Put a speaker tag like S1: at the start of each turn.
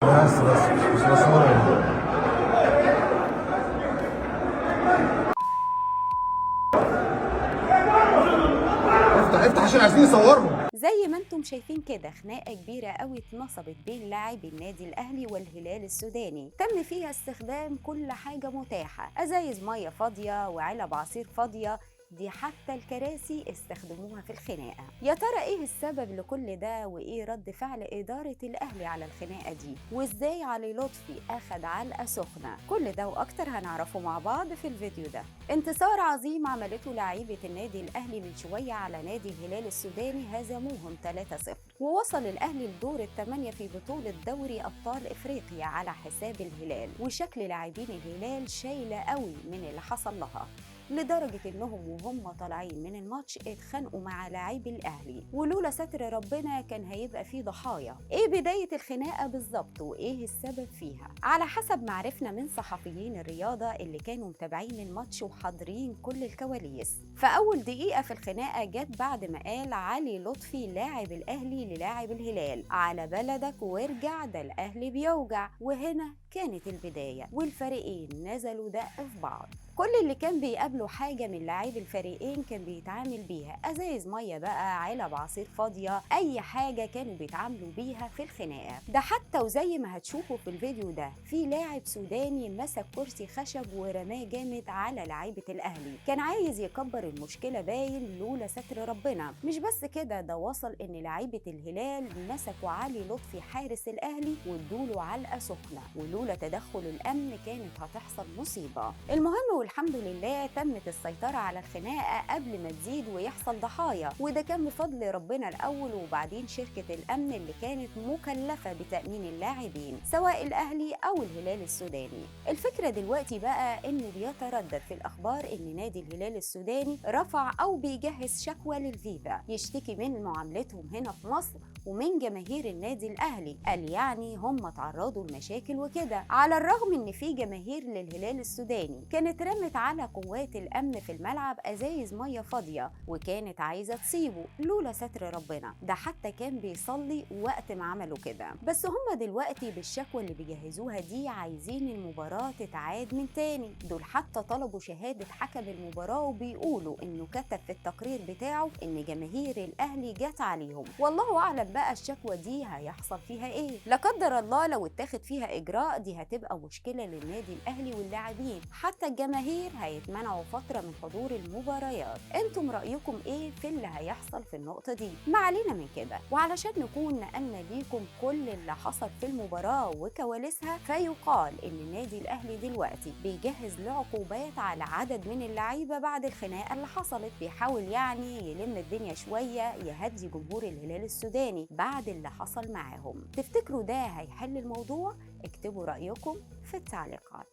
S1: بس مش بصور. افتح عشان عايزين يصوروا.
S2: زي ما انتم شايفين كده خناقه كبيره قوي اتنصبت بين لاعبي النادي الاهلي والهلال السوداني، تم فيها استخدام كل حاجه متاحه، ازايز ميه فاضيه وعلب عصير فاضيه، دي حتى الكراسي استخدموها في الخناقه. يا ترى ايه السبب لكل ده، وايه رد فعل اداره الاهلي على الخناقه دي، وازاي علي لطفي اخد علقه سخنه؟ كل ده واكتر هنعرفه مع بعض في الفيديو ده. انتصار عظيم عملته لاعيبه النادي الاهلي من شويه على نادي الهلال السوداني، هزموهم 3-0، ووصل الاهلي لدور الثمانيه في بطوله دوري ابطال افريقيا على حساب الهلال. وشكل لاعبين الهلال شايله قوي من اللي حصل لها، لدرجة انهم وهم طالعين من الماتش اتخانقوا مع لاعبي الاهلي، ولولا ستر ربنا كان هيبقى فيه ضحايا. ايه بداية الخناقة بالظبط وايه السبب فيها؟ على حسب ما عرفنا من صحفيين الرياضة اللي كانوا متابعين الماتش وحاضرين كل الكواليس، فاول دقيقة في الخناقة جت بعد ما قال علي لطفي لاعب الاهلي للاعب الهلال: على بلدك وارجع، ده الاهلي بيوجع. وهنا كانت البداية، والفريقين نزلوا دق في بعض. كل اللي كان بيقابله حاجة من لاعبي الفريقين كان بيتعامل بيها، ازايز مية بقى، علب عصير فاضية، اي حاجة كانوا بيتعاملوا بيها في الخناقة. ده حتى وزي ما هتشوفوا في الفيديو ده، في لاعب سوداني مسك كرسي خشب ورماه جامد على لاعيبة الاهلي، كان عايز يكبر المشكلة باين لولا ستر ربنا. مش بس كده، ده وصل ان لاعيبة الهلال مسكوا علي لطفي حارس الاهلي وادوله علقة سخنة، ولولا تدخل الامن كانت هتحصل مصيبة. المهم والحمد لله تمت السيطرة على الخناقة قبل ما تزيد ويحصل ضحايا، وده كان بفضل ربنا الأول وبعدين شركة الأمن اللي كانت مكلفة بتأمين اللاعبين سواء الأهلي أو الهلال السوداني. الفكرة دلوقتي بقى إنه بيتردد في الأخبار إن نادي الهلال السوداني رفع أو بيجهز شكوى للفيفا يشتكي من معاملتهم هنا في مصر ومن جماهير النادي الأهلي، قال يعني هم تعرضوا لمشاكل وكده، على الرغم إن في جماهير للهلال السوداني كانت رمت على قوات الأمن في الملعب أزايز مية فاضية وكانت عايزة تصيبه لولا ستر ربنا، ده حتى كان بيصلي وقت ما عملوا كده. بس هم دلوقتي بالشكوى اللي بيجهزوها دي عايزين المباراة تتعاد من تاني، دول حتى طلبوا شهادة حكم المباراة وبيقولوا إنه كتب في التقرير بتاعه إن جماهير الأهلي جت عليهم. والله أعلم بقى الشكوى دي هيحصل فيها إيه، لا قدر الله لو اتاخد فيها إجراء دي هتبقى مشكلة للنادي الأهلي واللاعبين، حتى الجماهير هيتمنعوا فترة من حضور المباريات. انتم رأيكم ايه في اللي هيحصل في النقطة دي؟ ما علينا من كده، وعلشان نكون نقلنا ليكم كل اللي حصل في المباراة وكواليسها، فيقال ان النادي الاهلي دلوقتي بيجهز لعقوبات على عدد من اللعيبة بعد الخناقة اللي حصلت، بيحاول يعني يلم الدنيا شوية يهدي جمهور الهلال السوداني بعد اللي حصل معاهم. تفتكروا ده هيحل الموضوع؟ اكتبوا رأيكم في التعليقات.